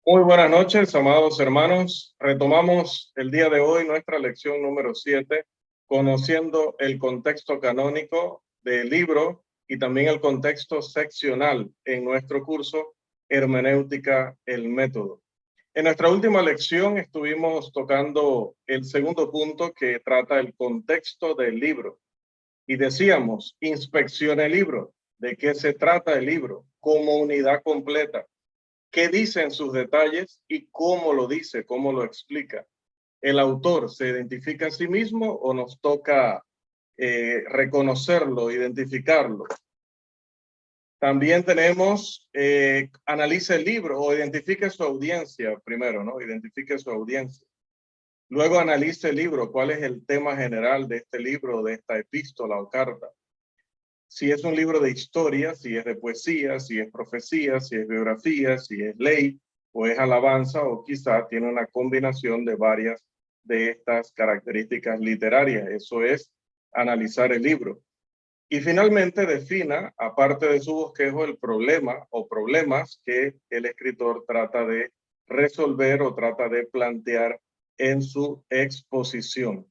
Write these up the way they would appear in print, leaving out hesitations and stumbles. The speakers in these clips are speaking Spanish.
Muy buenas noches, amados hermanos. Retomamos el día de hoy nuestra lección número 7, conociendo el contexto canónico del libro y también el contexto seccional en nuestro curso Hermenéutica, el método. En nuestra última lección estuvimos tocando el segundo punto que trata el contexto del libro. Y decíamos, inspecciona el libro. ¿De qué se trata el libro? Como unidad completa. ¿Qué dice en sus detalles y cómo lo dice, cómo lo explica? ¿El autor se identifica a sí mismo o nos toca reconocerlo, identificarlo? También tenemos, analiza el libro o identifique su audiencia primero, ¿no? Identifique su audiencia. Luego analice el libro, cuál es el tema general de este libro, de esta epístola o carta. Si es un libro de historia, si es de poesía, si es profecía, si es biografía, si es ley o es alabanza, o quizá tiene una combinación de varias de estas características literarias. Eso es analizar el libro. Y finalmente defina, aparte de su bosquejo, el problema o problemas que el escritor trata de resolver o trata de plantear en su exposición.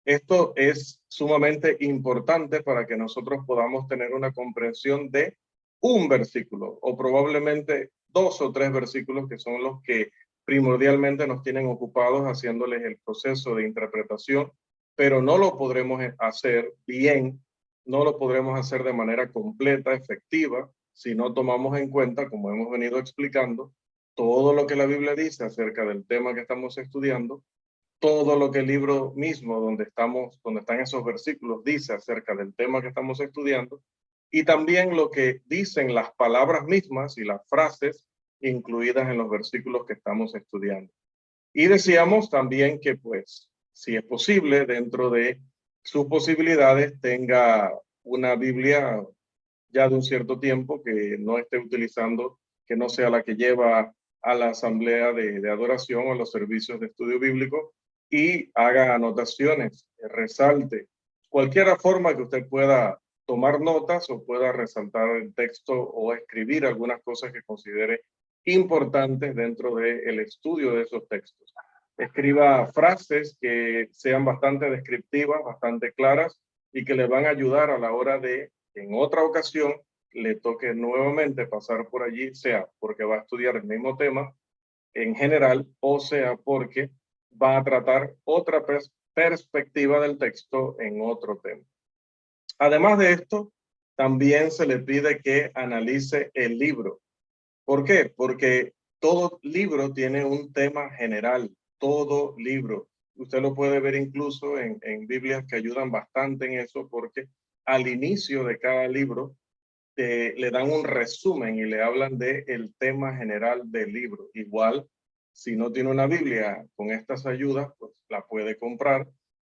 Esto es sumamente importante para que nosotros podamos tener una comprensión de un versículo o probablemente 2 o 3 versículos que son los que primordialmente nos tienen ocupados haciéndoles el proceso de interpretación, pero no lo podremos hacer bien, no lo podremos hacer de manera completa, efectiva, si no tomamos en cuenta, como hemos venido explicando, todo lo que la Biblia dice acerca del tema que estamos estudiando, todo lo que el libro mismo donde están esos versículos dice acerca del tema que estamos estudiando, y también lo que dicen las palabras mismas y las frases incluidas en los versículos que estamos estudiando. Y decíamos también que, pues, si es posible, dentro de sus posibilidades, tenga una Biblia ya de un cierto tiempo que no esté utilizando, que no sea la que lleva a la asamblea de adoración o a los servicios de estudio bíblico, y haga anotaciones, resalte, cualquier forma que usted pueda tomar notas o pueda resaltar el texto o escribir algunas cosas que considere importantes dentro del estudio de esos textos. Escriba frases que sean bastante descriptivas, bastante claras y que le van a ayudar a la hora de, en otra ocasión, le toque nuevamente pasar por allí, sea porque va a estudiar el mismo tema en general o sea porque va a tratar otra perspectiva del texto en otro tema. Además de esto, también se le pide que analice el libro. ¿Por qué? Porque todo libro tiene un tema general, todo libro. Usted lo puede ver incluso en Biblias que ayudan bastante en eso, porque al inicio de cada libro le dan un resumen y le hablan del tema general del libro. Igual, si no tiene una Biblia con estas ayudas, pues la puede comprar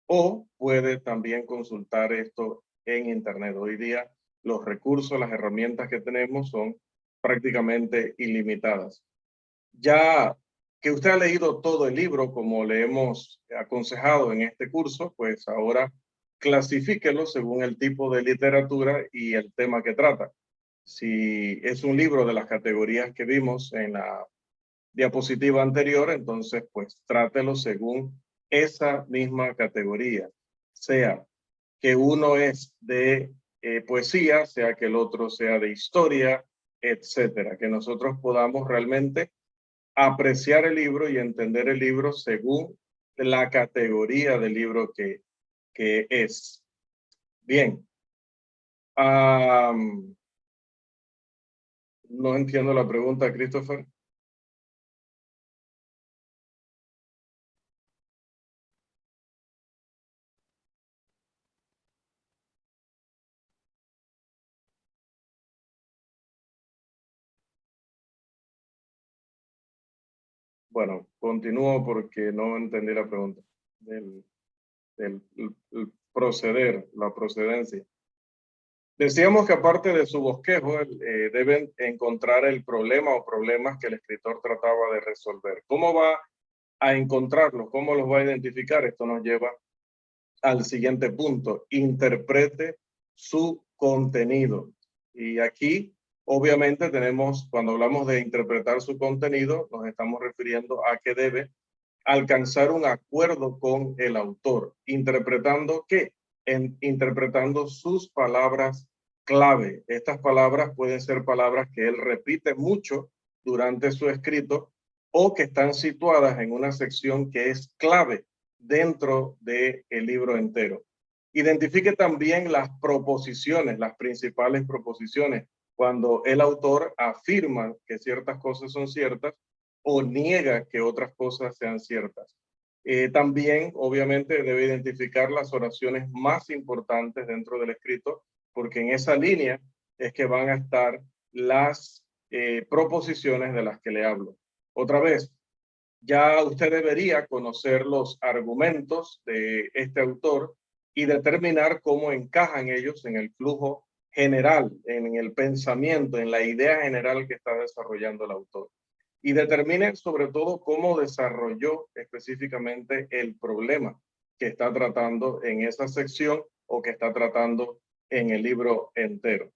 o puede también consultar esto en Internet. Hoy día los recursos, las herramientas que tenemos son prácticamente ilimitadas. Ya que usted ha leído todo el libro, como le hemos aconsejado en este curso, pues ahora clasifíquelo según el tipo de literatura y el tema que trata. Si es un libro de las categorías que vimos en la diapositiva anterior, entonces pues trátelo según esa misma categoría. Sea que uno es de poesía, sea que el otro sea de historia, etcétera. Que nosotros podamos realmente apreciar el libro y entender el libro según la categoría del libro que es. Bien. No entiendo la pregunta, Christopher. Bueno, continúo porque no entendí la pregunta del proceder, la procedencia. Decíamos que aparte de su bosquejo, deben encontrar el problema o problemas que el escritor trataba de resolver. ¿Cómo va a encontrarlos? ¿Cómo los va a identificar? Esto nos lleva al siguiente punto: interprete su contenido. Y aquí obviamente tenemos, cuando hablamos de interpretar su contenido, nos estamos refiriendo a que debe alcanzar un acuerdo con el autor. ¿Interpretando qué? Interpretando sus palabras clave. Estas palabras pueden ser palabras que él repite mucho durante su escrito o que están situadas en una sección que es clave dentro del libro entero. Identifique también las proposiciones, las principales proposiciones, cuando el autor afirma que ciertas cosas son ciertas o niega que otras cosas sean ciertas. También, obviamente, debe identificar las oraciones más importantes dentro del escrito, porque en esa línea es que van a estar las proposiciones de las que le hablo. Otra vez, ya usted debería conocer los argumentos de este autor y determinar cómo encajan ellos en el flujo general, en el pensamiento, en la idea general que está desarrollando el autor. Y determine sobre todo cómo desarrolló específicamente el problema que está tratando en esa sección o que está tratando en el libro entero.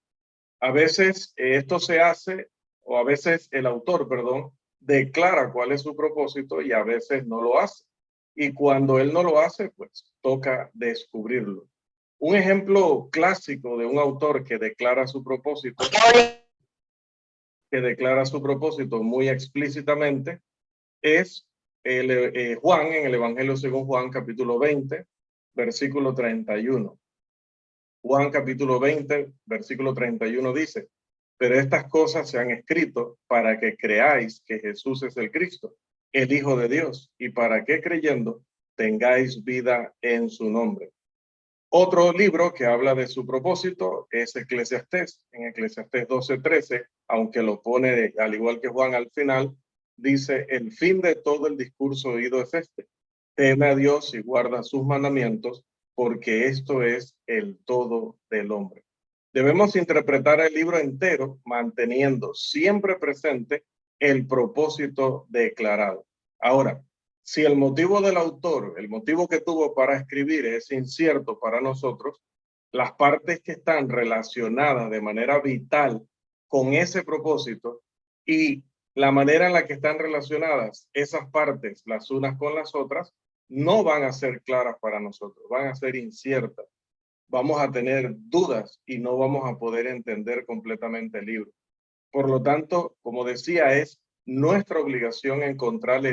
A veces esto se hace, o a veces el autor, perdón, declara cuál es su propósito y a veces no lo hace. Y cuando él no lo hace, pues toca descubrirlo. Un ejemplo clásico de un autor que declara su propósito, muy explícitamente, es Juan en el Evangelio según Juan, capítulo 20, versículo 31. Juan capítulo 20, versículo 31 dice: pero estas cosas se han escrito para que creáis que Jesús es el Cristo, el Hijo de Dios, y para que creyendo tengáis vida en su nombre. Otro libro que habla de su propósito es Eclesiastés. En Eclesiastés 12:13, aunque lo pone al igual que Juan al final, dice: el fin de todo el discurso oído es este: teme a Dios y guarda sus mandamientos, porque esto es el todo del hombre. Debemos interpretar el libro entero manteniendo siempre presente el propósito declarado. Ahora, si el motivo del autor, el motivo que tuvo para escribir es incierto para nosotros, las partes que están relacionadas de manera vital con ese propósito y la manera en la que están relacionadas esas partes las unas con las otras, no van a ser claras para nosotros, van a ser inciertas. Vamos a tener dudas y no vamos a poder entender completamente el libro. Por lo tanto, como decía, es nuestra obligación encontrar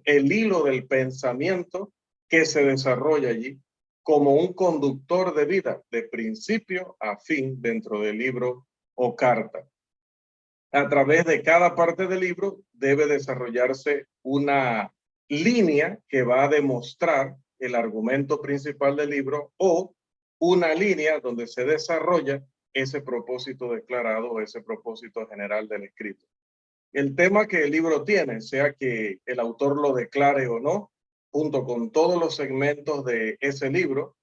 el hilo del pensamiento que se desarrolla allí como un conductor de vida de principio a fin dentro del libro o carta. A través de cada parte del libro debe desarrollarse una línea que va a demostrar el argumento principal del libro o una línea donde se desarrolla ese propósito declarado o ese propósito general del escrito. El tema que el libro tiene, sea que el autor lo declare o no, junto con todos los segmentos de ese libro,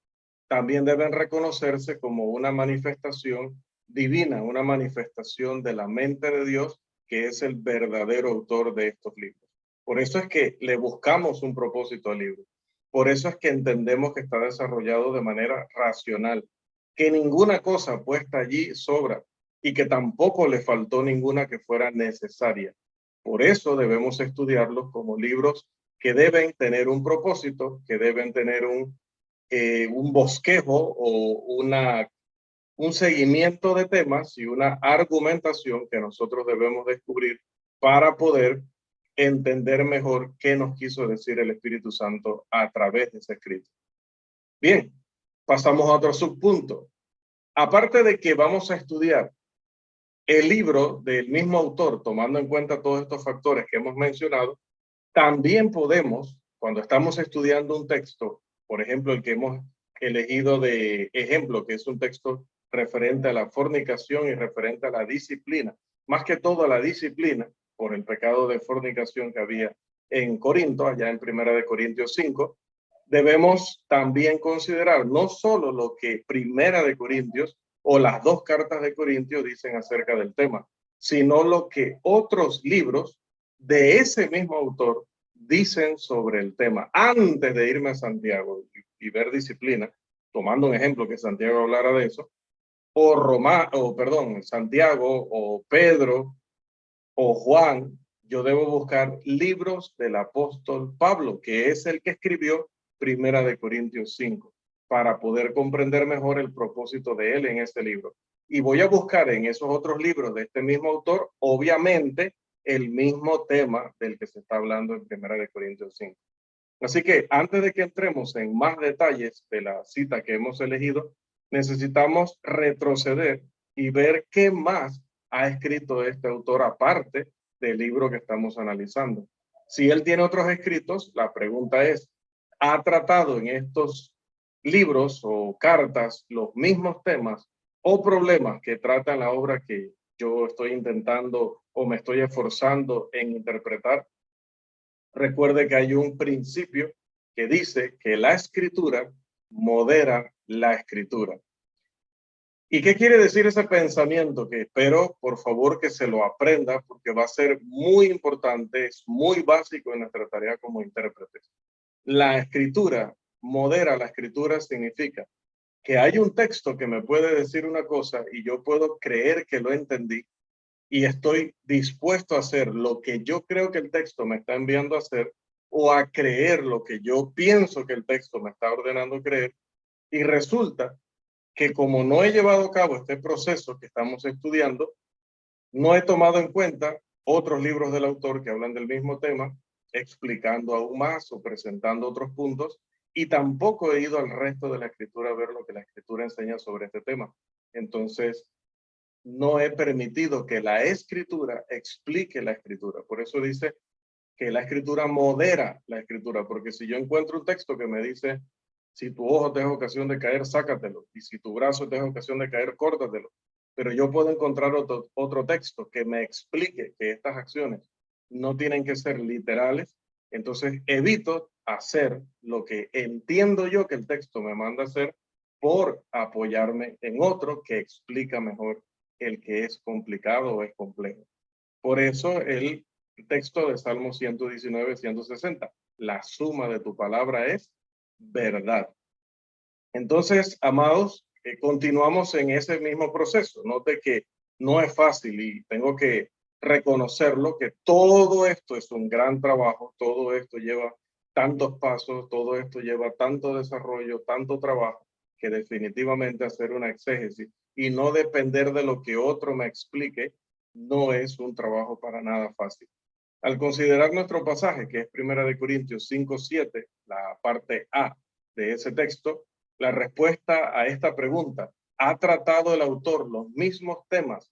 también deben reconocerse como una manifestación divina, una manifestación de la mente de Dios, que es el verdadero autor de estos libros. Por eso es que le buscamos un propósito al libro. Por eso es que entendemos que está desarrollado de manera racional, que ninguna cosa puesta allí sobra y que tampoco le faltó ninguna que fuera necesaria. Por eso debemos estudiarlos como libros que deben tener un propósito, que deben tener un bosquejo o un seguimiento de temas y una argumentación que nosotros debemos descubrir para poder entender mejor qué nos quiso decir el Espíritu Santo a través de ese escrito. Bien, pasamos a otro subpunto. Aparte de que vamos a estudiar el libro del mismo autor, tomando en cuenta todos estos factores que hemos mencionado, también podemos, cuando estamos estudiando un texto, por ejemplo, el que hemos elegido de ejemplo, que es un texto referente a la fornicación y referente a la disciplina, más que todo a la disciplina, por el pecado de fornicación que había en Corinto, allá en 1 Corintios 5, debemos también considerar no solo lo que 1 Corintios o las dos cartas de Corintios dicen acerca del tema, sino lo que otros libros de ese mismo autor dicen sobre el tema. Antes de irme a Santiago y ver disciplina, tomando un ejemplo que Santiago hablara de eso, Santiago, o Pedro, o Juan, yo debo buscar libros del apóstol Pablo, que es el que escribió Primera de Corintios 5, para poder comprender mejor el propósito de él en este libro. Y voy a buscar en esos otros libros de este mismo autor, obviamente, el mismo tema del que se está hablando en Primera de Corintios 5. Así que antes de que entremos en más detalles de la cita que hemos elegido, necesitamos retroceder y ver qué más ha escrito este autor aparte del libro que estamos analizando. Si él tiene otros escritos, la pregunta es, ¿ha tratado en estos libros o cartas los mismos temas o problemas que trata la obra que yo estoy intentando o me estoy esforzando en interpretar? Recuerde que hay un principio que dice que la escritura modera la escritura. ¿Y qué quiere decir ese pensamiento? Que espero, por favor, que se lo aprenda porque va a ser muy importante, es muy básico en nuestra tarea como intérpretes. La escritura modera la escritura significa que hay un texto que me puede decir una cosa y yo puedo creer que lo entendí y estoy dispuesto a hacer lo que yo creo que el texto me está enviando a hacer o a creer lo que yo pienso que el texto me está ordenando creer. Y resulta que como no he llevado a cabo este proceso que estamos estudiando, no he tomado en cuenta otros libros del autor que hablan del mismo tema, explicando aún más o presentando otros puntos, y tampoco he ido al resto de la escritura a ver lo que la escritura enseña sobre este tema. Entonces, no he permitido que la escritura explique la escritura. Por eso dice que la escritura modera la escritura, porque si yo encuentro un texto que me dice, si tu ojo te da ocasión de caer, sácatelo, y si tu brazo te da ocasión de caer, córtatelo. Pero yo puedo encontrar otro texto que me explique que estas acciones no tienen que ser literales, entonces evito hacer lo que entiendo yo que el texto me manda a hacer por apoyarme en otro que explica mejor el que es complicado o es complejo. Por eso el texto de Salmo 119, 160, la suma de tu palabra es verdad. Entonces, amados, continuamos en ese mismo proceso. Note que no es fácil y tengo que reconocerlo, que todo esto es un gran trabajo, todo esto lleva tantos pasos, todo esto lleva tanto desarrollo, tanto trabajo, que definitivamente hacer una exégesis y no depender de lo que otro me explique, no es un trabajo para nada fácil. Al considerar nuestro pasaje, que es Primera de Corintios 5:7, la parte A de ese texto, la respuesta a esta pregunta, ¿ha tratado el autor los mismos temas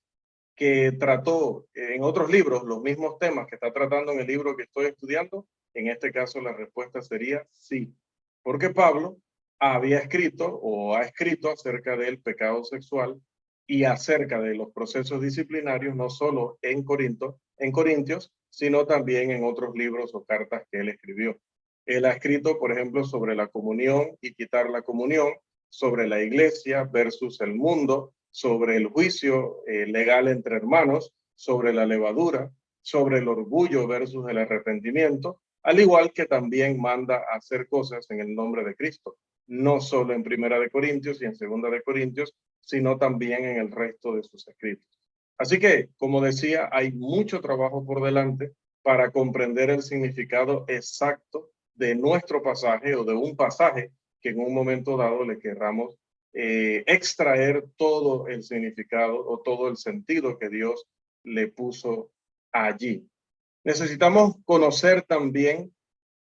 que trató en otros libros, los mismos temas que está tratando en el libro que estoy estudiando? En este caso la respuesta sería sí, porque Pablo había escrito o ha escrito acerca del pecado sexual y acerca de los procesos disciplinarios, no solo en Corintios, sino también en otros libros o cartas que él escribió. Él ha escrito, por ejemplo, sobre la comunión y quitar la comunión, sobre la iglesia versus el mundo, sobre el juicio legal entre hermanos, sobre la levadura, sobre el orgullo versus el arrepentimiento, al igual que también manda a hacer cosas en el nombre de Cristo, no solo en Primera de Corintios y en Segunda de Corintios, sino también en el resto de sus escritos. Así que, como decía, hay mucho trabajo por delante para comprender el significado exacto de nuestro pasaje o de un pasaje que en un momento dado le querramos extraer todo el significado o todo el sentido que Dios le puso allí. Necesitamos conocer también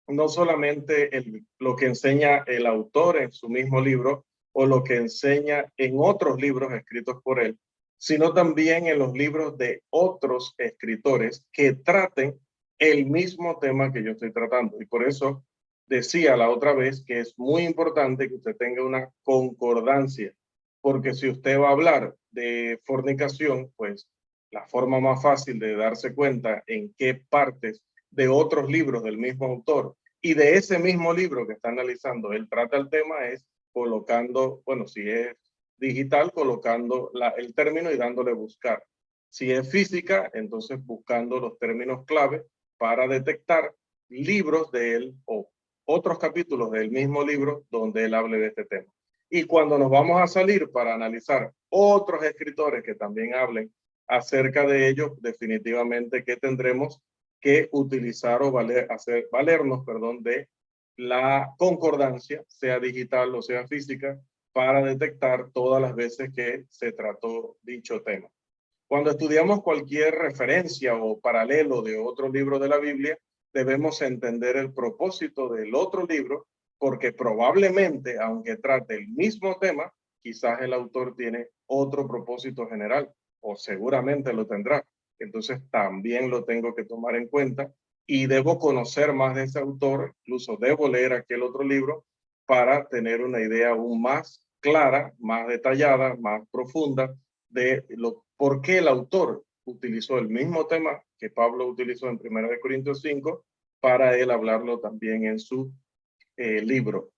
no solamente lo que enseña el autor en su mismo libro o lo que enseña en otros libros escritos por él, sino también en los libros de otros escritores que traten el mismo tema que yo estoy tratando. Y por eso decía la otra vez que es muy importante que usted tenga una concordancia, porque si usted va a hablar de fornicación, pues la forma más fácil de darse cuenta en qué partes de otros libros del mismo autor y de ese mismo libro que está analizando, él trata el tema es colocando, bueno, si es digital, colocando el término y dándole buscar. Si es física, entonces buscando los términos clave para detectar libros de él o otros capítulos del mismo libro donde él hable de este tema. Y cuando nos vamos a salir para analizar otros escritores que también hablen acerca de ello, definitivamente que tendremos que utilizar o valernos, perdón, de la concordancia, sea digital o sea física, para detectar todas las veces que se trató dicho tema. Cuando estudiamos cualquier referencia o paralelo de otro libro de la Biblia, debemos entender el propósito del otro libro, porque probablemente, aunque trate el mismo tema, quizás el autor tiene otro propósito general, o seguramente lo tendrá. Entonces también lo tengo que tomar en cuenta y debo conocer más de ese autor, incluso debo leer aquel otro libro para tener una idea aún más clara, más detallada, más profunda de por qué el autor utilizó el mismo tema que Pablo utilizó en 1 Corintios 5 para él hablarlo también en su libro.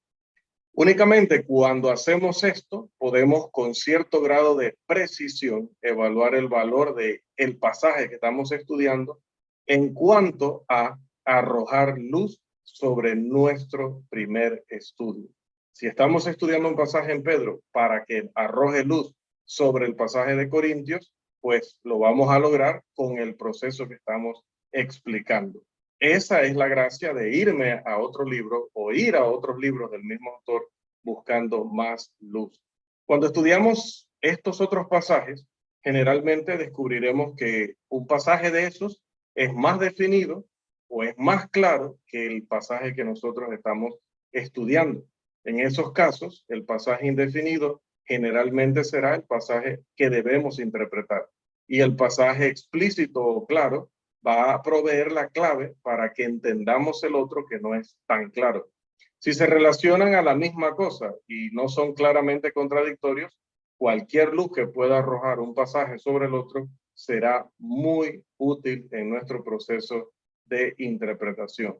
Únicamente cuando hacemos esto, podemos con cierto grado de precisión evaluar el valor de el pasaje que estamos estudiando en cuanto a arrojar luz sobre nuestro primer estudio. Si estamos estudiando un pasaje en Pedro para que arroje luz sobre el pasaje de Corintios, pues lo vamos a lograr con el proceso que estamos explicando. Esa es la gracia de irme a otro libro o ir a otros libros del mismo autor buscando más luz. Cuando estudiamos estos otros pasajes, generalmente descubriremos que un pasaje de esos es más definido o es más claro que el pasaje que nosotros estamos estudiando. En esos casos, el pasaje indefinido generalmente será el pasaje que debemos interpretar, y el pasaje explícito o claro va a proveer la clave para que entendamos el otro que no es tan claro. Si se relacionan a la misma cosa y no son claramente contradictorios, cualquier luz que pueda arrojar un pasaje sobre el otro será muy útil en nuestro proceso de interpretación.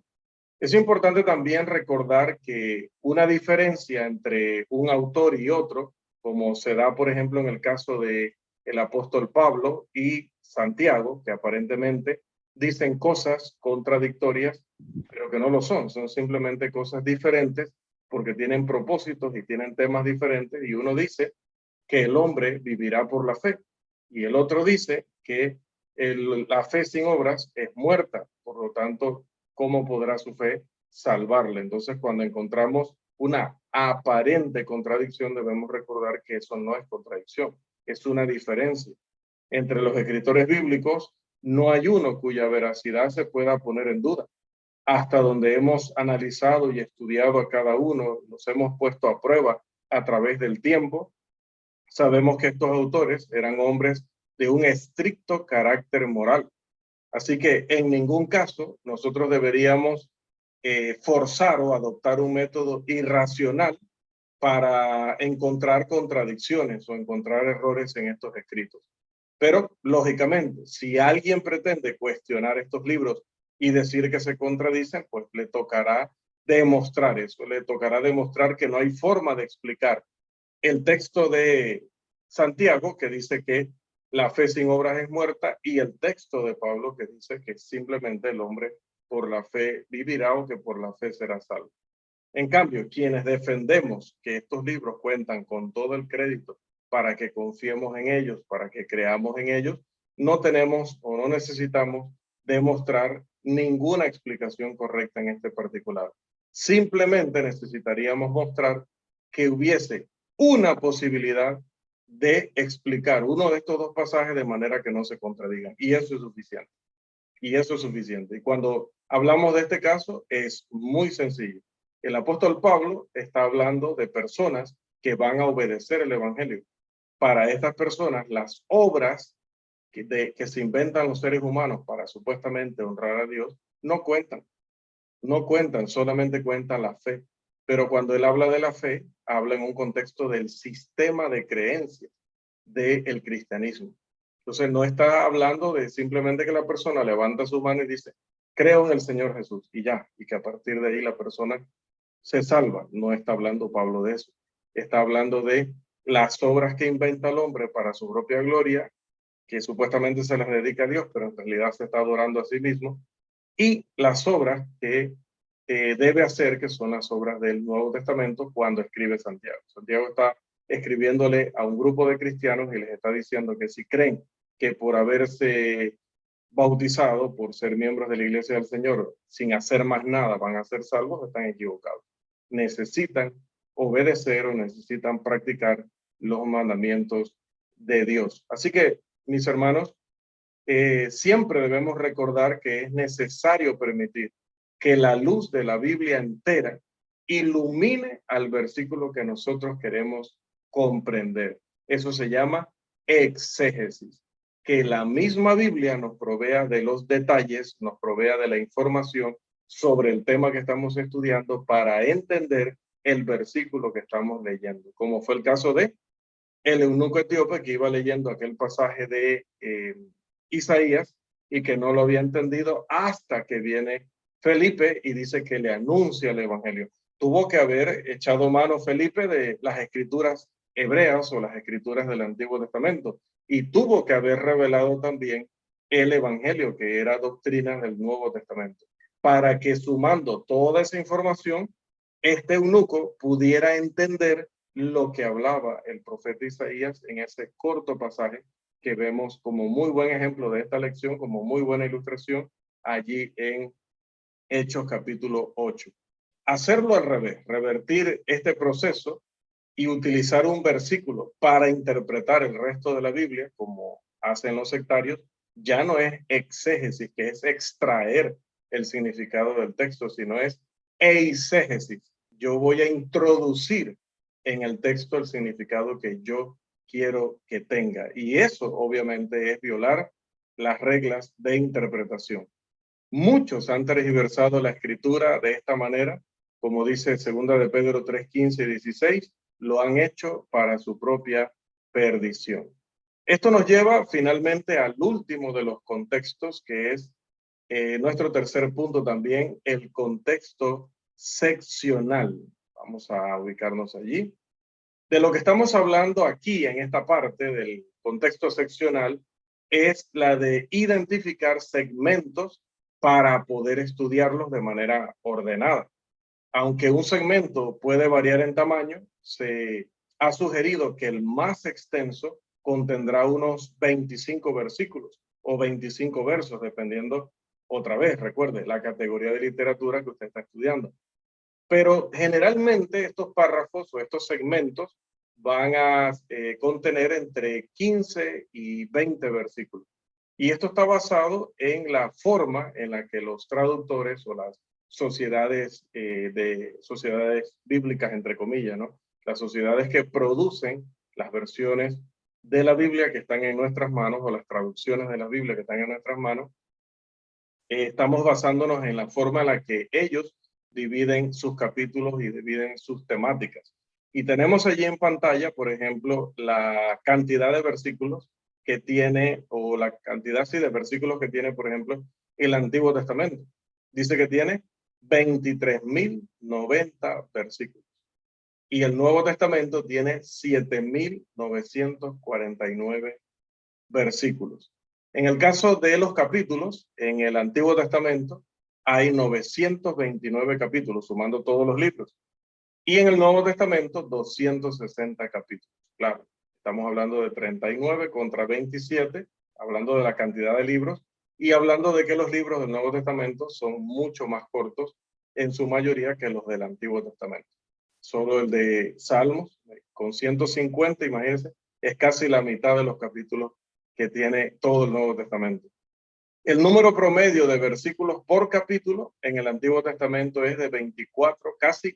Es importante también recordar que una diferencia entre un autor y otro, como se da, por ejemplo, en el caso de el apóstol Pablo y Santiago, que aparentemente dicen cosas contradictorias, pero que no lo son, son simplemente cosas diferentes porque tienen propósitos y tienen temas diferentes, y uno dice que el hombre vivirá por la fe y el otro dice que la fe sin obras es muerta, por lo tanto, ¿cómo podrá su fe salvarle? Entonces, cuando encontramos una aparente contradicción, debemos recordar que eso no es contradicción, es una diferencia. Entre los escritores bíblicos, no hay uno cuya veracidad se pueda poner en duda. Hasta donde hemos analizado y estudiado a cada uno, nos hemos puesto a prueba a través del tiempo, sabemos que estos autores eran hombres de un estricto carácter moral. Así que en ningún caso nosotros deberíamos forzar o adoptar un método irracional para encontrar contradicciones o encontrar errores en estos escritos. Pero, lógicamente, si alguien pretende cuestionar estos libros y decir que se contradicen, pues le tocará demostrar eso, le tocará demostrar que no hay forma de explicar el texto de Santiago, que dice que la fe sin obras es muerta, y el texto de Pablo, que dice que simplemente el hombre por la fe vivirá o que por la fe será salvo. En cambio, quienes defendemos que estos libros cuentan con todo el crédito para que confiemos en ellos, para que creamos en ellos, no tenemos o no necesitamos demostrar ninguna explicación correcta en este particular. Simplemente necesitaríamos mostrar que hubiese una posibilidad de explicar uno de estos dos pasajes de manera que no se contradigan. Y eso es suficiente. Y eso es suficiente. Y cuando hablamos de este caso, es muy sencillo. El apóstol Pablo está hablando de personas que van a obedecer el evangelio. Para estas personas, las obras que se inventan los seres humanos para supuestamente honrar a Dios no cuentan. No cuentan, solamente cuenta la fe. Pero cuando él habla de la fe, habla en un contexto del sistema de creencias del cristianismo. Entonces no está hablando de simplemente que la persona levanta su mano y dice, creo en el Señor Jesús, y ya, y que a partir de ahí la persona se salva. No está hablando Pablo de eso. Está hablando de las obras que inventa el hombre para su propia gloria, que supuestamente se las dedica a Dios, pero en realidad se está adorando a sí mismo, y las obras que debe hacer, que son las obras del Nuevo Testamento, cuando escribe Santiago. Santiago está escribiéndole a un grupo de cristianos y les está diciendo que si creen que por haberse bautizado, por ser miembros de la Iglesia del Señor, sin hacer más nada, van a ser salvos, están equivocados. Necesitan obedecer o necesitan practicar los mandamientos de Dios. Así que, mis hermanos, siempre debemos recordar que es necesario permitir que la luz de la Biblia entera ilumine al versículo que nosotros queremos comprender. Eso se llama exégesis. Que la misma Biblia nos provea de los detalles, nos provea de la información sobre el tema que estamos estudiando para entender el versículo que estamos leyendo, como fue el caso de el eunuco etíope que iba leyendo aquel pasaje de Isaías y que no lo había entendido hasta que viene Felipe y dice que le anuncia el evangelio. Tuvo que haber echado mano Felipe de las escrituras hebreas o las escrituras del Antiguo Testamento y tuvo que haber revelado también el evangelio, que era doctrina del Nuevo Testamento, para que sumando toda esa información, este eunuco pudiera entender lo que hablaba el profeta Isaías en ese corto pasaje que vemos como muy buen ejemplo de esta lección, como muy buena ilustración allí en Hechos capítulo 8. Hacerlo al revés, revertir este proceso y utilizar un versículo para interpretar el resto de la Biblia, como hacen los sectarios, ya no es exégesis, que es extraer el significado del texto, sino es eisegesis. Yo voy a introducir en el texto el significado que yo quiero que tenga. Y eso obviamente es violar las reglas de interpretación. Muchos han tergiversado la escritura de esta manera, como dice 2 de Pedro 3, 15 y 16, lo han hecho para su propia perdición. Esto nos lleva finalmente al último de los contextos, que es nuestro tercer punto también, el contexto seccional. Vamos a ubicarnos allí. De lo que estamos hablando aquí en esta parte del contexto seccional es la de identificar segmentos para poder estudiarlos de manera ordenada. Aunque un segmento puede variar en tamaño, se ha sugerido que el más extenso contendrá unos 25 versículos o 25 versos, dependiendo, otra vez, recuerde, la categoría de literatura que usted está estudiando. Pero generalmente estos párrafos o estos segmentos van a contener entre 15 y 20 versículos. Y esto está basado en la forma en la que los traductores o las sociedades sociedades bíblicas, entre comillas, ¿no? Las sociedades que producen las versiones de la Biblia que están en nuestras manos o las traducciones de la Biblia que están en nuestras manos, estamos basándonos en la forma en la que ellos dividen sus capítulos y dividen sus temáticas. Y tenemos allí en pantalla, por ejemplo, la cantidad de versículos que tiene, o la cantidad sí, de versículos que tiene, por ejemplo, el Antiguo Testamento. Dice que tiene 23.090 versículos. Y el Nuevo Testamento tiene 7.949 versículos. En el caso de los capítulos, en el Antiguo Testamento hay 929 capítulos, sumando todos los libros. Y en el Nuevo Testamento, 260 capítulos. Claro, estamos hablando de 39 contra 27, hablando de la cantidad de libros y hablando de que los libros del Nuevo Testamento son mucho más cortos en su mayoría que los del Antiguo Testamento. Solo el de Salmos, con 150, imagínense, es casi la mitad de los capítulos que tiene todo el Nuevo Testamento. El número promedio de versículos por capítulo en el Antiguo Testamento es de 24, casi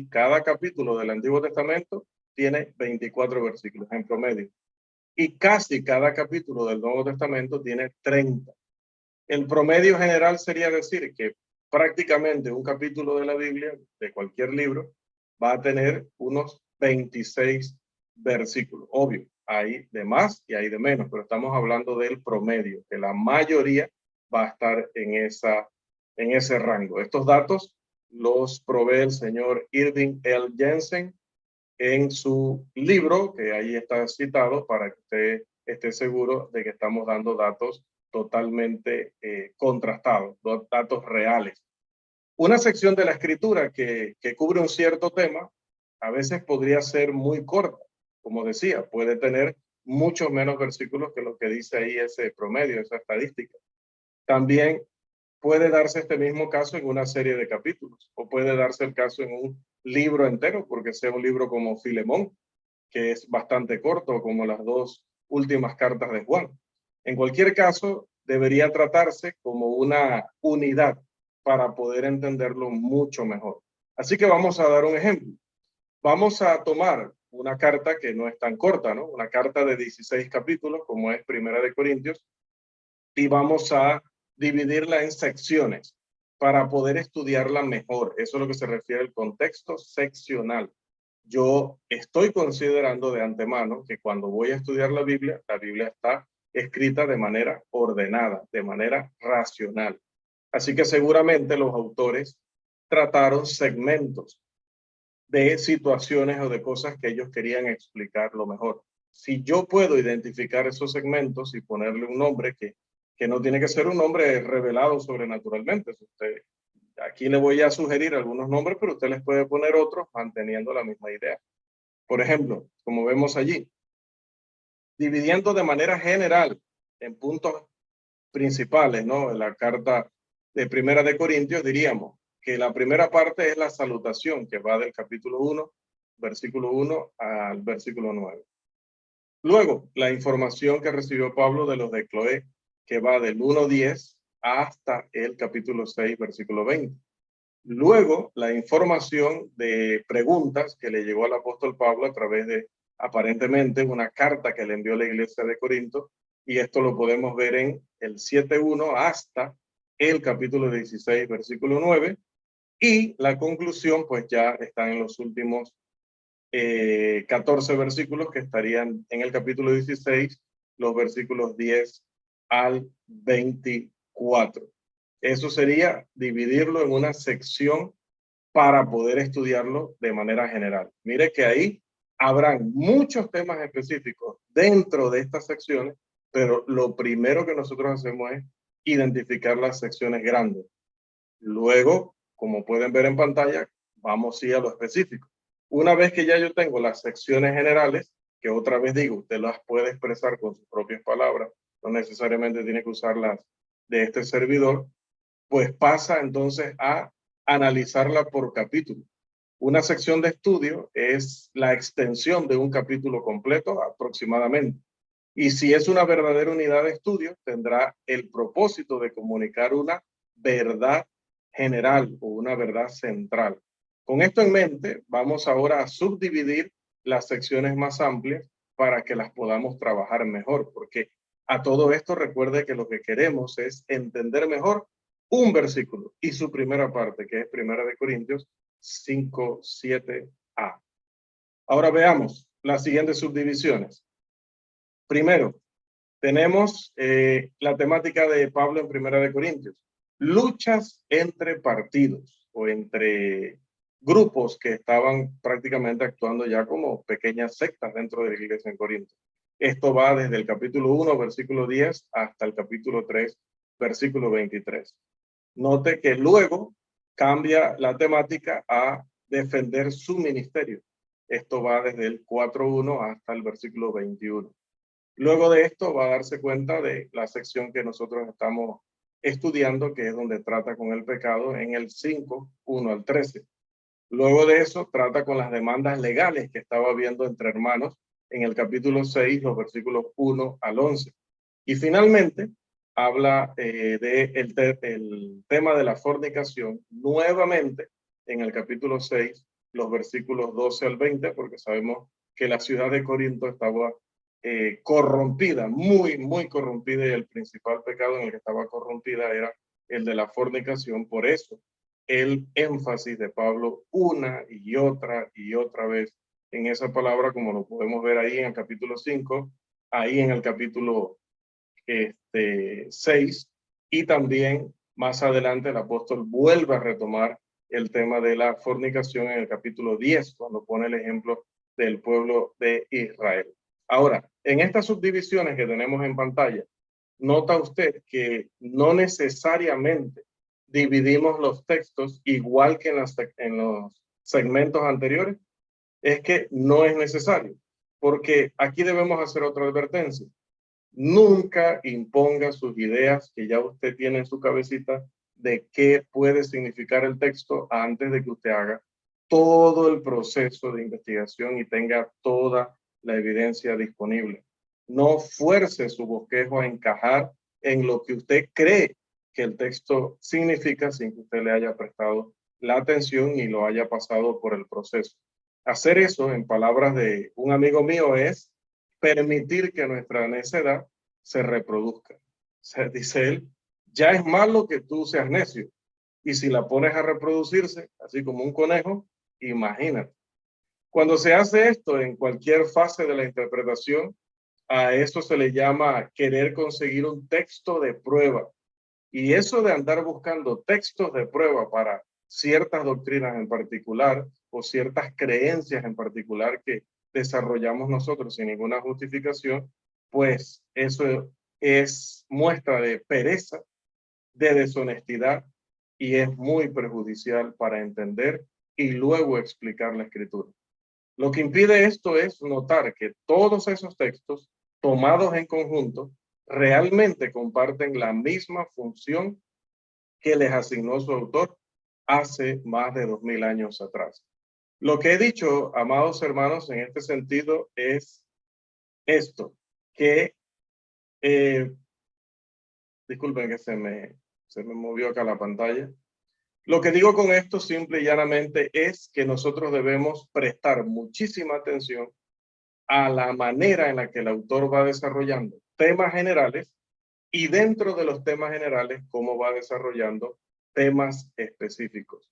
cada capítulo del Antiguo Testamento tiene 24 versículos en promedio. Y casi cada capítulo del Nuevo Testamento tiene 30. El promedio general sería decir que prácticamente un capítulo de la Biblia, de cualquier libro, va a tener unos 26 versículos. Obvio, hay de más y hay de menos, pero estamos hablando del promedio, que la mayoría va a estar en ese rango. Estos datos los provee el señor Irving L. Jensen en su libro, que ahí está citado para que usted esté seguro de que estamos dando datos totalmente contrastados, datos reales. Una sección de la escritura que cubre un cierto tema, a veces podría ser muy corta. Como decía, puede tener muchos menos versículos que lo que dice ahí ese promedio, esa estadística. También puede darse este mismo caso en una serie de capítulos, o puede darse el caso en un libro entero, porque sea un libro como Filemón, que es bastante corto, como las dos últimas cartas de Juan. En cualquier caso, debería tratarse como una unidad para poder entenderlo mucho mejor. Así que vamos a dar un ejemplo. Vamos a tomar una carta que no es tan corta, ¿no? Una carta de 16 capítulos, como es Primera de Corintios, y vamos a dividirla en secciones para poder estudiarla mejor. Eso es lo que se refiere al contexto seccional. Yo estoy considerando de antemano que cuando voy a estudiar la Biblia está escrita de manera ordenada, de manera racional. Así que seguramente los autores trataron segmentos de situaciones o de cosas que ellos querían explicar lo mejor. Si yo puedo identificar esos segmentos y ponerle un nombre que no tiene que ser un nombre revelado sobrenaturalmente. Usted, aquí le voy a sugerir algunos nombres, pero usted les puede poner otros manteniendo la misma idea. Por ejemplo, como vemos allí, dividiendo de manera general en puntos principales, ¿no? En la carta de Primera de Corintios diríamos que la primera parte es la salutación, que va del capítulo 1, versículo 1 al versículo 9. Luego, la información que recibió Pablo de los de Cloé, que va del 1:10 hasta el capítulo 6, versículo 20. Luego, la información de preguntas que le llegó al apóstol Pablo a través de, aparentemente, una carta que le envió a la iglesia de Corinto, y esto lo podemos ver en el 7:1 hasta el capítulo 16, versículo 9, y la conclusión, pues ya está en los últimos 14 versículos que estarían en el capítulo 16, los versículos 10 al 24. Eso sería dividirlo en una sección para poder estudiarlo de manera general. Mire que ahí habrán muchos temas específicos dentro de estas secciones, pero lo primero que nosotros hacemos es identificar las secciones grandes. Luego, como pueden ver en pantalla, vamos sí a lo específico. Una vez que ya yo tengo las secciones generales, que otra vez digo, usted las puede expresar con sus propias palabras, no necesariamente tiene que usarlas de este servidor, pues pasa entonces a analizarla por capítulo. Una sección de estudio es la extensión de un capítulo completo aproximadamente. Y si es una verdadera unidad de estudio, tendrá el propósito de comunicar una verdad general o una verdad central. Con esto en mente, vamos ahora a subdividir las secciones más amplias para que las podamos trabajar mejor, porque a todo esto recuerde que lo que queremos es entender mejor un versículo y su primera parte, que es Primera de Corintios 5, 7a. Ahora veamos las siguientes subdivisiones. Primero, tenemos la temática de Pablo en Primera de Corintios. Luchas entre partidos o entre grupos que estaban prácticamente actuando ya como pequeñas sectas dentro de la iglesia en Corinto. Esto va desde el capítulo 1, versículo 10, hasta el capítulo 3, versículo 23. Note que luego cambia la temática a defender su ministerio. Esto va desde el 4:1 hasta el versículo 21. Luego de esto va a darse cuenta de la sección que nosotros estamos estudiando, que es donde trata con el pecado en el 5:1 al 13. Luego de eso trata con las demandas legales que estaba habiendo entre hermanos en el capítulo 6, los versículos 1 al 11. Y finalmente habla del tema de la fornicación nuevamente en el capítulo 6, los versículos 12 al 20, porque sabemos que la ciudad de Corinto estaba corrompida, muy corrompida, y el principal pecado en el que estaba corrompida era el de la fornicación. Por eso el énfasis de Pablo una y otra vez en esa palabra, como lo podemos ver ahí en el capítulo 5, ahí en el capítulo 6, y también más adelante el apóstol vuelve a retomar el tema de la fornicación en el capítulo 10, cuando pone el ejemplo del pueblo de Israel. Ahora, en estas subdivisiones que tenemos en pantalla, nota usted que no necesariamente dividimos los textos igual que en los segmentos anteriores, es que no es necesario, porque aquí debemos hacer otra advertencia. Nunca imponga sus ideas que ya usted tiene en su cabecita de qué puede significar el texto antes de que usted haga todo el proceso de investigación y tenga toda la evidencia disponible. No fuerce su bosquejo a encajar en lo que usted cree que el texto significa sin que usted le haya prestado la atención y lo haya pasado por el proceso. Hacer eso, en palabras de un amigo mío, es permitir que nuestra necedad se reproduzca. O sea, dice él, ya es malo que tú seas necio. Y si la pones a reproducirse, así como un conejo, imagínate. Cuando se hace esto en cualquier fase de la interpretación, a eso se le llama querer conseguir un texto de prueba. Y eso de andar buscando textos de prueba para ciertas doctrinas en particular o ciertas creencias en particular que desarrollamos nosotros sin ninguna justificación, pues eso es muestra de pereza, de deshonestidad y es muy perjudicial para entender y luego explicar la escritura. Lo que impide esto es notar que todos esos textos tomados en conjunto realmente comparten la misma función que les asignó su autor hace más de 2000 años atrás. Lo que he dicho, amados hermanos, en este sentido es esto, que, disculpen que se me movió acá la pantalla. Lo que digo con esto simple y llanamente es que nosotros debemos prestar muchísima atención a la manera en la que el autor va desarrollando temas generales y dentro de los temas generales, cómo va desarrollando temas específicos.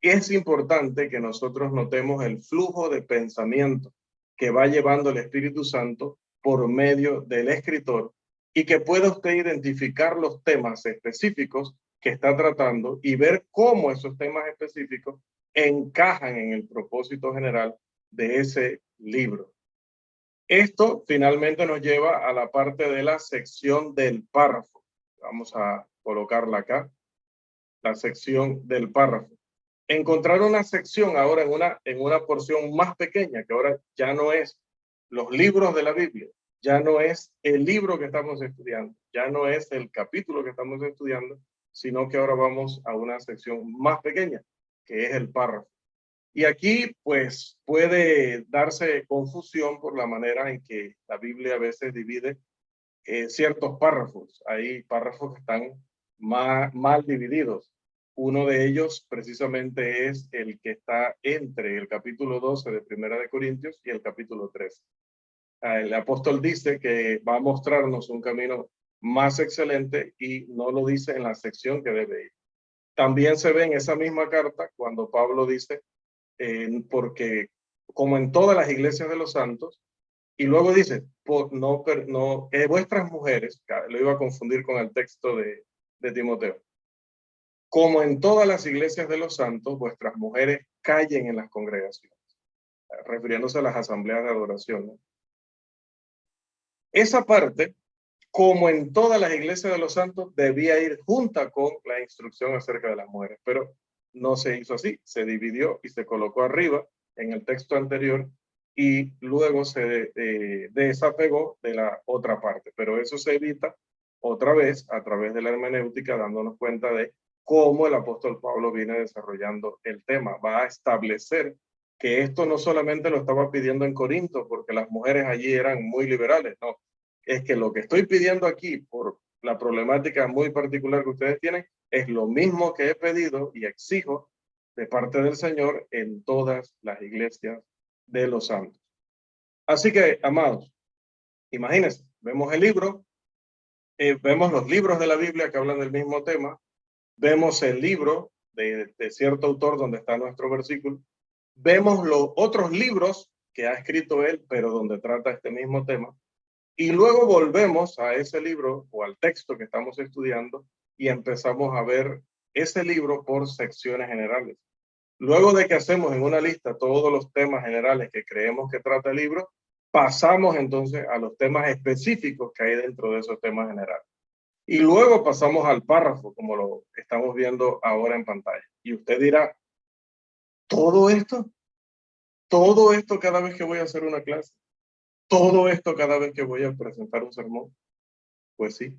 Es importante que nosotros notemos el flujo de pensamiento que va llevando el Espíritu Santo por medio del escritor y que pueda usted identificar los temas específicos que está tratando y ver cómo esos temas específicos encajan en el propósito general de ese libro. Esto finalmente nos lleva a la parte de la sección del párrafo. Vamos a colocarla acá, la sección del párrafo. Encontrar una sección ahora en una porción más pequeña, que ahora ya no es los libros de la Biblia, ya no es el libro que estamos estudiando, ya no es el capítulo que estamos estudiando, sino que ahora vamos a una sección más pequeña, que es el párrafo. Y aquí, pues, puede darse confusión por la manera en que la Biblia a veces divide ciertos párrafos. Hay párrafos que están mal divididos. Uno de ellos precisamente es el que está entre el capítulo 12 de Primera de Corintios y el capítulo 13. El apóstol dice que va a mostrarnos un camino más excelente y no lo dice en la sección que debe ir. También se ve en esa misma carta cuando Pablo dice, porque como en todas las iglesias de los santos, y luego dice, vuestras mujeres, lo iba a confundir con el texto de Timoteo, como en todas las iglesias de los santos, vuestras mujeres callen en las congregaciones, refiriéndose a las asambleas de adoración, ¿no? Esa parte, como en todas las iglesias de los santos, debía ir junta con la instrucción acerca de las mujeres, pero no se hizo así, se dividió y se colocó arriba en el texto anterior y luego se desapegó de la otra parte, pero eso se evita otra vez a través de la hermenéutica, dándonos cuenta de cómo el apóstol Pablo viene desarrollando el tema. Va a establecer que esto no solamente lo estaba pidiendo en Corinto, porque las mujeres allí eran muy liberales, no, es que lo que estoy pidiendo aquí por la problemática muy particular que ustedes tienen es lo mismo que he pedido y exijo de parte del Señor en todas las iglesias de los santos. Así que, amados, imagínense, vemos el libro, vemos los libros de la Biblia que hablan del mismo tema, vemos el libro de cierto autor donde está nuestro versículo, vemos los otros libros que ha escrito él, pero donde trata este mismo tema, y luego volvemos a ese libro o al texto que estamos estudiando y empezamos a ver ese libro por secciones generales. Luego de que hacemos en una lista todos los temas generales que creemos que trata el libro, pasamos entonces a los temas específicos que hay dentro de esos temas generales. Y luego pasamos al párrafo, como lo estamos viendo ahora en pantalla. Y usted dirá, ¿todo esto? ¿Todo esto cada vez que voy a hacer una clase? ¿Todo esto cada vez que voy a presentar un sermón? Pues sí,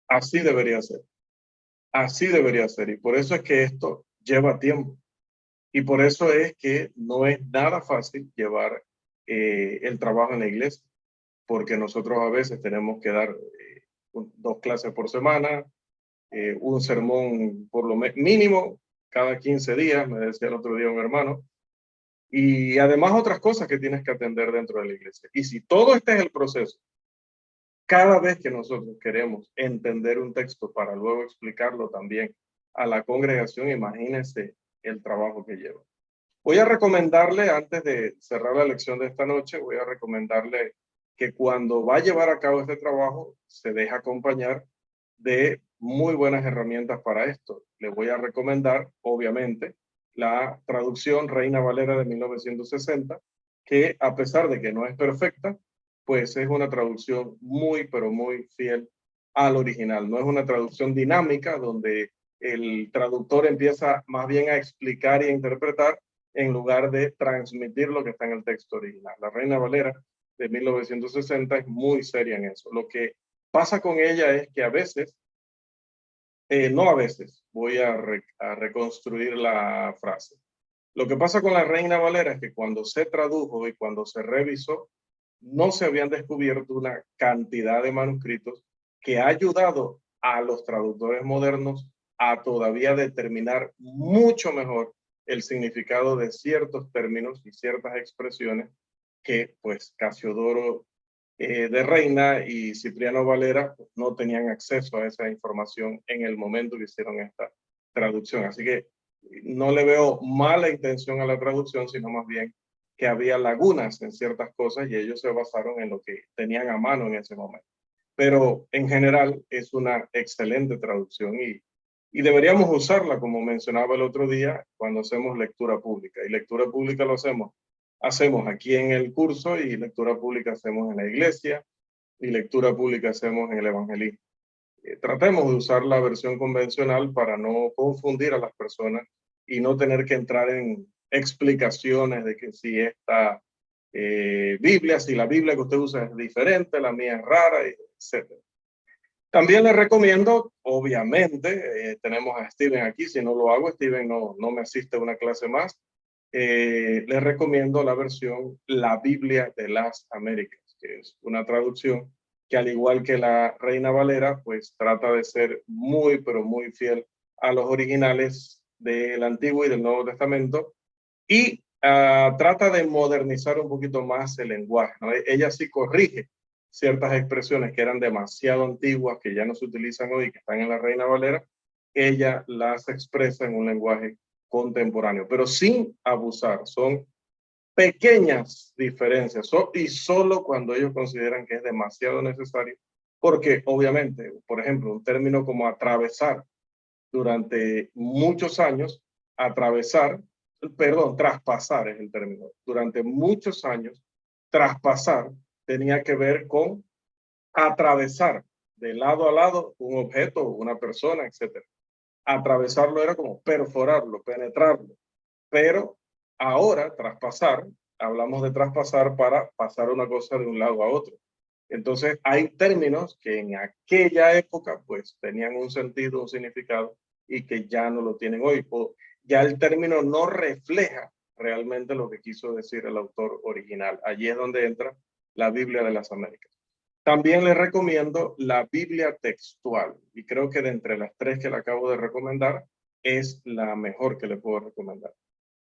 así debería ser. Así debería ser. Y por eso es que esto lleva tiempo. Y por eso es que no es nada fácil llevar el trabajo en la iglesia, porque nosotros a veces tenemos que dar 2 clases por semana, un sermón por lo mínimo cada 15 días, me decía el otro día un hermano, y además otras cosas que tienes que atender dentro de la iglesia. Y si todo este es el proceso, cada vez que nosotros queremos entender un texto para luego explicarlo también a la congregación, imagínense el trabajo que lleva. Voy a recomendarle, antes de cerrar la lección de esta noche, voy a recomendarle que cuando va a llevar a cabo este trabajo, se deje acompañar de muy buenas herramientas para esto. Le voy a recomendar, obviamente, la traducción Reina Valera de 1960, que a pesar de que no es perfecta, pues es una traducción muy, pero muy fiel al original. No es una traducción dinámica donde el traductor empieza más bien a explicar y a interpretar en lugar de transmitir lo que está en el texto original. La Reina Valera de 1960 es muy seria en eso. Lo que pasa con ella es que a veces, no a veces, voy a reconstruir la frase. Lo que pasa con la Reina Valera es que cuando se tradujo y cuando se revisó, no se habían descubierto una cantidad de manuscritos que ha ayudado a los traductores modernos a todavía determinar mucho mejor el significado de ciertos términos y ciertas expresiones que pues Casiodoro de Reina y Cipriano Valera pues, no tenían acceso a esa información en el momento que hicieron esta traducción. Así que no le veo mala intención a la traducción, sino más bien que había lagunas en ciertas cosas y ellos se basaron en lo que tenían a mano en ese momento. Pero en general es una excelente traducción y deberíamos usarla, como mencionaba el otro día, cuando hacemos lectura pública. Y lectura pública lo hacemos aquí en el curso y lectura pública hacemos en la iglesia y lectura pública hacemos en el evangelismo. Tratemos de usar la versión convencional para no confundir a las personas y no tener que entrar en explicaciones de que si esta Biblia, si la Biblia que usted usa es diferente, la mía es rara, etc. También les recomiendo, obviamente, tenemos a Steven aquí, si no lo hago, Steven no me asiste a una clase más, les recomiendo la versión La Biblia de las Américas, que es una traducción que al igual que la Reina Valera, pues trata de ser muy, pero muy fiel a los originales del Antiguo y del Nuevo Testamento y trata de modernizar un poquito más el lenguaje, ¿no? Ella sí corrige ciertas expresiones que eran demasiado antiguas, que ya no se utilizan hoy, que están en la Reina Valera, ella las expresa en un lenguaje contemporáneo, pero sin abusar. Son pequeñas diferencias y solo cuando ellos consideran que es demasiado necesario, porque obviamente, por ejemplo, un término como atravesar durante muchos años, atravesar, perdón, traspasar es el término, durante muchos años, traspasar tenía que ver con atravesar de lado a lado un objeto, una persona, etcétera. Atravesarlo era como perforarlo, penetrarlo, pero ahora traspasar, hablamos de traspasar para pasar una cosa de un lado a otro. Entonces hay términos que en aquella época pues tenían un sentido, un significado y que ya no lo tienen hoy. O ya el término no refleja realmente lo que quiso decir el autor original. Allí es donde entra la Biblia de las Américas. También les recomiendo la Biblia textual y creo que de entre las 3 que le acabo de recomendar es la mejor que le puedo recomendar.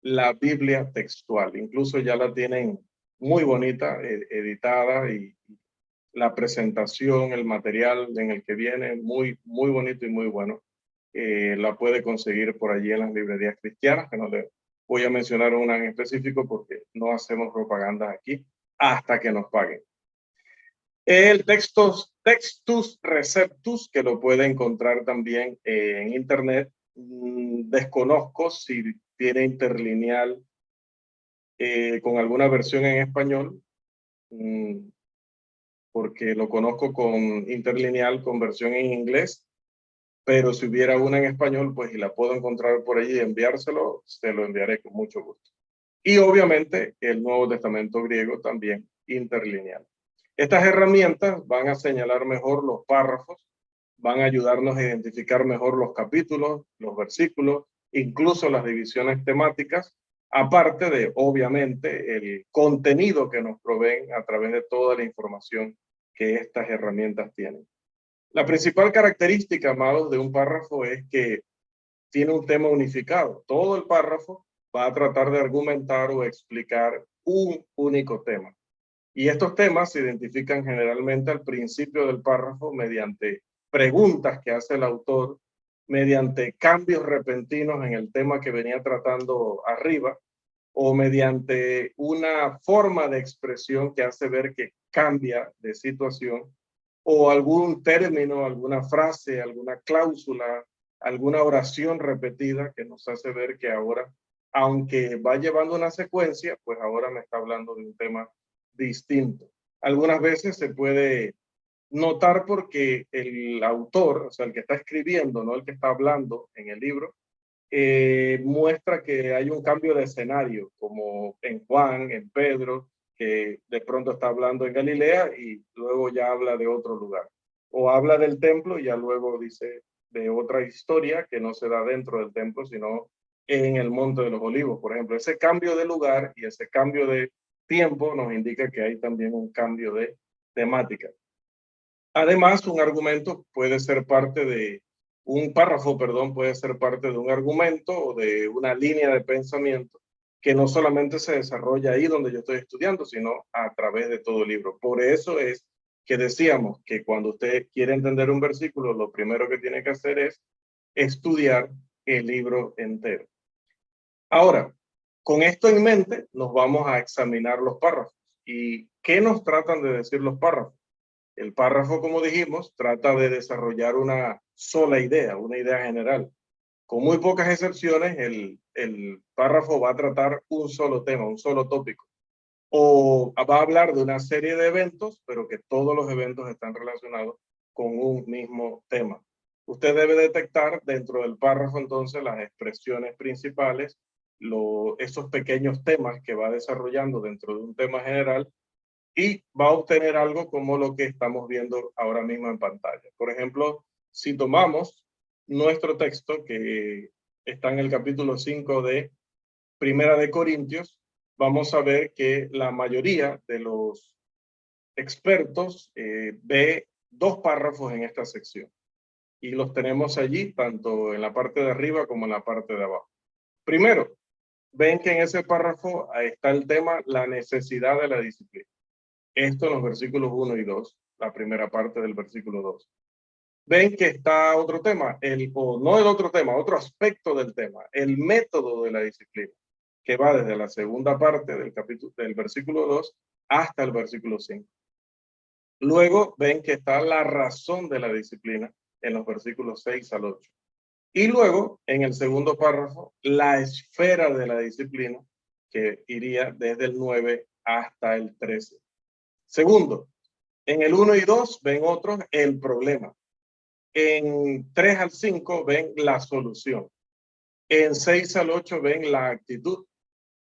La Biblia textual, incluso ya la tienen muy bonita, editada y la presentación, el material en el que viene, muy, muy bonito y muy bueno. La puede conseguir por allí en las librerías cristianas, que no le voy a mencionar una en específico porque no hacemos propaganda aquí hasta que nos paguen. El Textus Receptus, que lo puede encontrar también en internet. Desconozco si tiene interlineal con alguna versión en español. porque lo conozco con interlineal, con versión en inglés, pero si hubiera una en español, pues y la puedo encontrar por allí y enviárselo, se lo enviaré con mucho gusto. Y obviamente el Nuevo Testamento griego también interlineal. Estas herramientas van a señalar mejor los párrafos, van a ayudarnos a identificar mejor los capítulos, los versículos, incluso las divisiones temáticas, aparte de, obviamente, el contenido que nos proveen a través de toda la información que estas herramientas tienen. La principal característica, amados, de un párrafo es que tiene un tema unificado. Todo el párrafo va a tratar de argumentar o explicar un único tema. Y estos temas se identifican generalmente al principio del párrafo mediante preguntas que hace el autor, mediante cambios repentinos en el tema que venía tratando arriba, o mediante una forma de expresión que hace ver que cambia de situación, o algún término, alguna frase, alguna cláusula, alguna oración repetida que nos hace ver que ahora, aunque va llevando una secuencia, pues ahora me está hablando de un tema distinto. Algunas veces se puede notar porque el autor, o sea, el que está escribiendo, no el que está hablando en el libro, muestra que hay un cambio de escenario, como en Juan, en Pedro, que de pronto está hablando en Galilea y luego ya habla de otro lugar. O habla del templo y ya luego dice de otra historia que no se da dentro del templo, sino en el Monte de los Olivos, por ejemplo. Ese cambio de lugar y ese cambio de tiempo nos indica que hay también un cambio de temática. Además, un argumento puede ser parte de, un párrafo, perdón, puede ser parte de un argumento o de una línea de pensamiento que no solamente se desarrolla ahí donde yo estoy estudiando, sino a través de todo el libro. Por eso es que decíamos que cuando usted quiere entender un versículo, lo primero que tiene que hacer es estudiar el libro entero. Ahora, con esto en mente, nos vamos a examinar los párrafos. ¿Y qué nos tratan de decir los párrafos? El párrafo, como dijimos, trata de desarrollar una sola idea, una idea general. Con muy pocas excepciones, el párrafo va a tratar un solo tema, un solo tópico. O va a hablar de una serie de eventos, pero que todos los eventos están relacionados con un mismo tema. Usted debe detectar dentro del párrafo entonces las expresiones principales, esos pequeños temas que va desarrollando dentro de un tema general y va a obtener algo como lo que estamos viendo ahora mismo en pantalla. Por ejemplo, si tomamos nuestro texto que está en el capítulo 5 de Primera de Corintios, vamos a ver que la mayoría de los expertos ve dos párrafos en esta sección y los tenemos allí tanto en la parte de arriba como en la parte de abajo. Primero, ven que en ese párrafo está el tema la necesidad de la disciplina. Esto en los versículos 1 y 2, la primera parte del versículo 2. Ven que está otro tema, o no el otro tema, otro aspecto del tema, el método de la disciplina, que va desde la segunda parte del capítulo, del versículo 2 hasta el versículo 5. Luego ven que está la razón de la disciplina en los versículos 6 al 8. Y luego, en el segundo párrafo, la esfera de la disciplina, que iría desde el 9 hasta el 13. Segundo, en el 1 y 2 ven otros el problema. En 3 al 5 ven la solución. En 6 al 8 ven la actitud.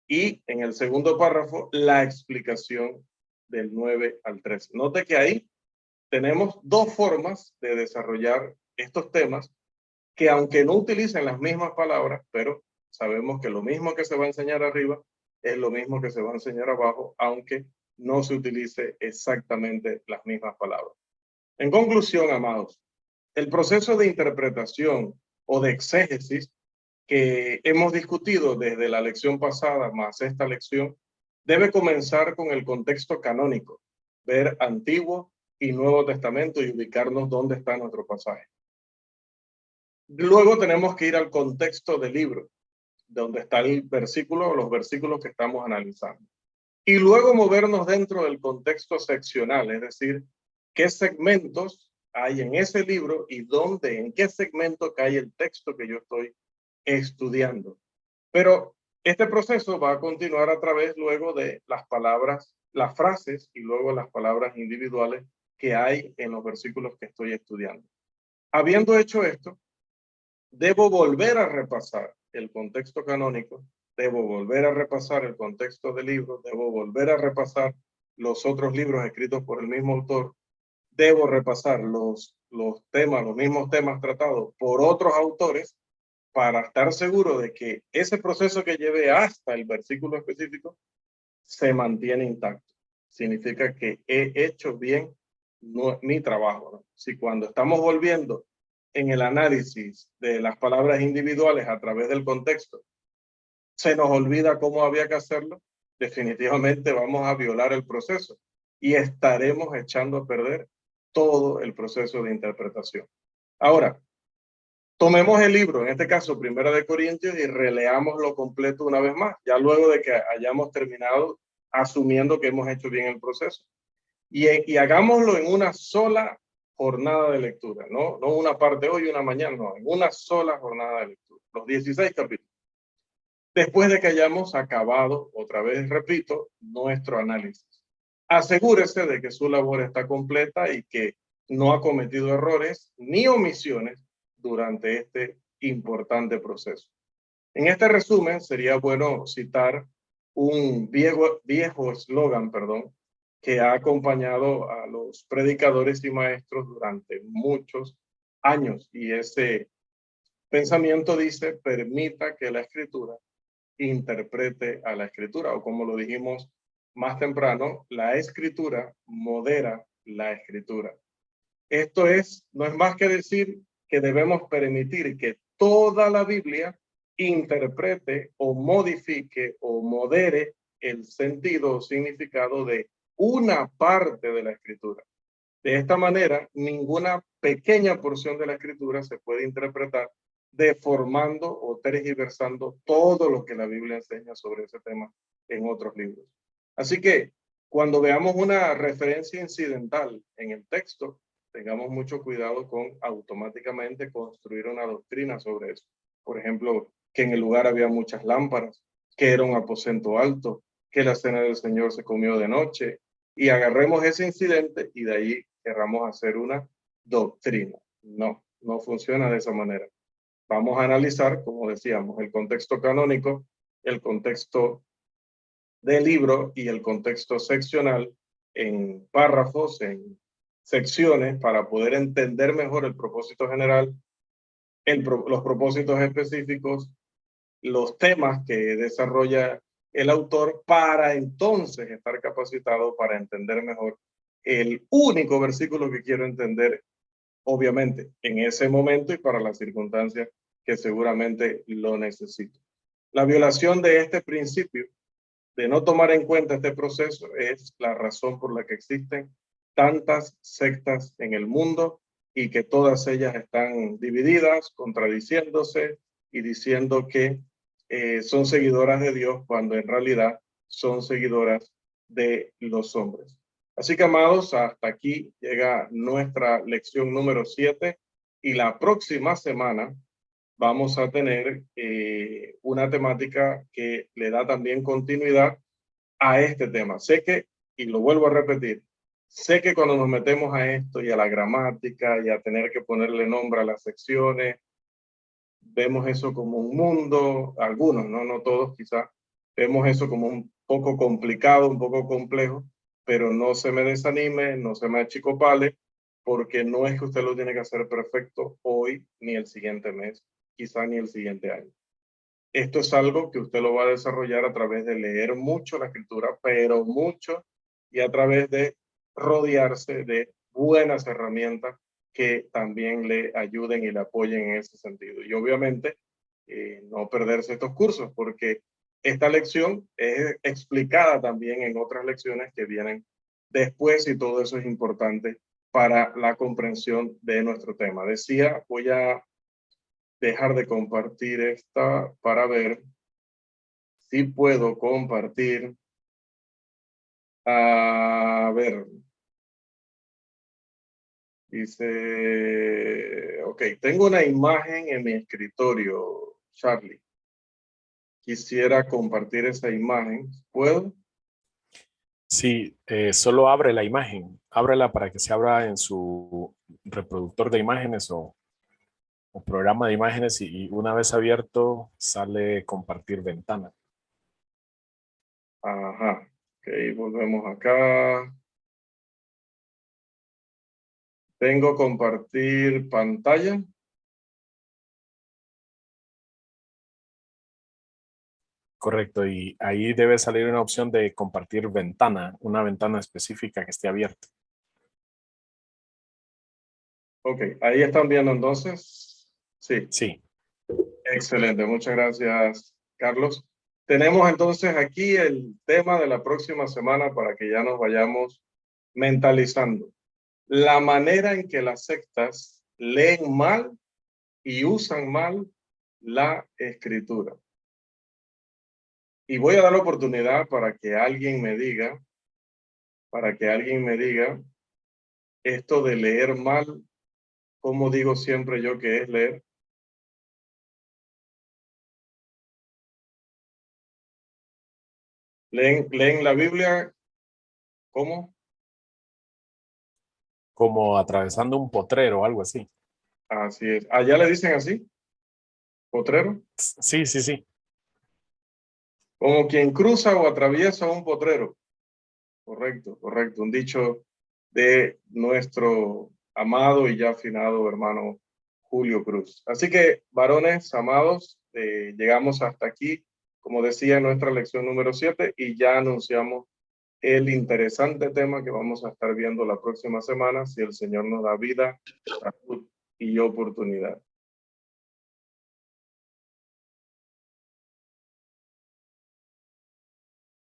Y en el segundo párrafo, la explicación del 9 al 13. Note que ahí tenemos dos formas de desarrollar estos temas que aunque no utilicen las mismas palabras, pero sabemos que lo mismo que se va a enseñar arriba es lo mismo que se va a enseñar abajo, aunque no se utilice exactamente las mismas palabras. En conclusión, amados, el proceso de interpretación o de exégesis que hemos discutido desde la lección pasada más esta lección debe comenzar con el contexto canónico, ver Antiguo y Nuevo Testamento y ubicarnos dónde está nuestro pasaje. Luego tenemos que ir al contexto del libro, donde está el versículo o los versículos que estamos analizando. Y luego movernos dentro del contexto seccional, es decir, qué segmentos hay en ese libro y dónde, en qué segmento cae el texto que yo estoy estudiando. Pero este proceso va a continuar a través luego de las palabras las frases y luego las palabras individuales que hay en los versículos que estoy estudiando. Habiendo hecho esto, debo volver a repasar el contexto canónico, debo volver a repasar el contexto del libro, debo volver a repasar los otros libros escritos por el mismo autor, debo repasar los temas, los mismos temas tratados por otros autores para estar seguro de que ese proceso que llevé hasta el versículo específico se mantiene intacto. Significa que he hecho bien mi trabajo, ¿no? Si cuando estamos volviendo en el análisis de las palabras individuales a través del contexto, se nos olvida cómo había que hacerlo, definitivamente vamos a violar el proceso y estaremos echando a perder todo el proceso de interpretación. Ahora, tomemos el libro, en este caso Primera de Corintios, y releámoslo completo una vez más, ya luego de que hayamos terminado asumiendo que hemos hecho bien el proceso. Y hagámoslo en una sola jornada de lectura, no una parte hoy y una mañana, no, en una sola jornada de lectura, los 16 capítulos. Después de que hayamos acabado, otra vez repito, nuestro análisis. Asegúrese de que su labor está completa y que no ha cometido errores ni omisiones durante este importante proceso. En este resumen, sería bueno citar un viejo eslogan, que ha acompañado a los predicadores y maestros durante muchos años. Y ese pensamiento dice: permita que la escritura interprete a la escritura, o como lo dijimos más temprano, la escritura modera la escritura. Esto no es más que decir que debemos permitir que toda la Biblia interprete o modifique o modere el sentido o significado de una parte de la escritura. De esta manera, ninguna pequeña porción de la escritura se puede interpretar deformando o tergiversando todo lo que la Biblia enseña sobre ese tema en otros libros. Así que cuando veamos una referencia incidental en el texto, tengamos mucho cuidado con automáticamente construir una doctrina sobre eso. Por ejemplo, que en el lugar había muchas lámparas, que era un aposento alto, que la cena del Señor se comió de noche, y agarremos ese incidente y de ahí querramos hacer una doctrina. No funciona de esa manera. Vamos a analizar, como decíamos, el contexto canónico, el contexto del libro y el contexto seccional en párrafos, en secciones, para poder entender mejor el propósito general, los propósitos específicos, los temas que desarrolla el autor, para entonces estar capacitado para entender mejor el único versículo que quiero entender, obviamente, en ese momento y para las circunstancias que seguramente lo necesito. La violación de este principio, de no tomar en cuenta este proceso, es la razón por la que existen tantas sectas en el mundo y que todas ellas están divididas, contradiciéndose y diciendo que son seguidoras de Dios cuando en realidad son seguidoras de los hombres. Así que, amados, hasta aquí llega nuestra lección número 7 y la próxima semana vamos a tener una temática que le da también continuidad a este tema. Sé que, y lo vuelvo a repetir, sé que cuando nos metemos a esto y a la gramática y a tener que ponerle nombre a las secciones, vemos eso como un mundo, algunos, no todos quizás, vemos eso como un poco complicado, un poco complejo, pero no se me desanime, no se me achicopale, porque no es que usted lo tiene que hacer perfecto hoy, ni el siguiente mes, quizá ni el siguiente año. Esto es algo que usted lo va a desarrollar a través de leer mucho la escritura, pero mucho, y a través de rodearse de buenas herramientas que también le ayuden y le apoyen en ese sentido. Y obviamente no perderse estos cursos, porque esta lección es explicada también en otras lecciones que vienen después, y todo eso es importante para la comprensión de nuestro tema. Decía, voy a dejar de compartir esta para ver si puedo compartir. A ver, dice, ok, tengo una imagen en mi escritorio, Charlie. Quisiera compartir esa imagen. ¿Puedo? Sí, solo abre la imagen. Ábrela para que se abra en su reproductor de imágenes o programa de imágenes y una vez abierto sale compartir ventana. Ajá. Ok, volvemos acá. Tengo compartir pantalla. Correcto, y ahí debe salir una opción de compartir ventana, una ventana específica que esté abierta. Ok, ahí están viendo entonces. Sí, Sí, excelente. Muchas gracias, Carlos. Tenemos entonces aquí el tema de la próxima semana para que ya nos vayamos mentalizando. La manera en que las sectas leen mal y usan mal la escritura. Y voy a dar la oportunidad para que alguien me diga esto de leer mal, ¿cómo digo siempre yo que es leer? Leen la Biblia, ¿cómo? como atravesando un potrero o algo así. Así es. Allá le dicen así, potrero, Sí, sí, sí. como quien cruza o atraviesa un potrero. Correcto, correcto. Un dicho de nuestro amado y ya afinado hermano Julio Cruz. Así que, varones amados, llegamos hasta aquí, como decía en nuestra lección número 7, y ya anunciamos el interesante tema que vamos a estar viendo la próxima semana, si el Señor nos da vida, salud y oportunidad.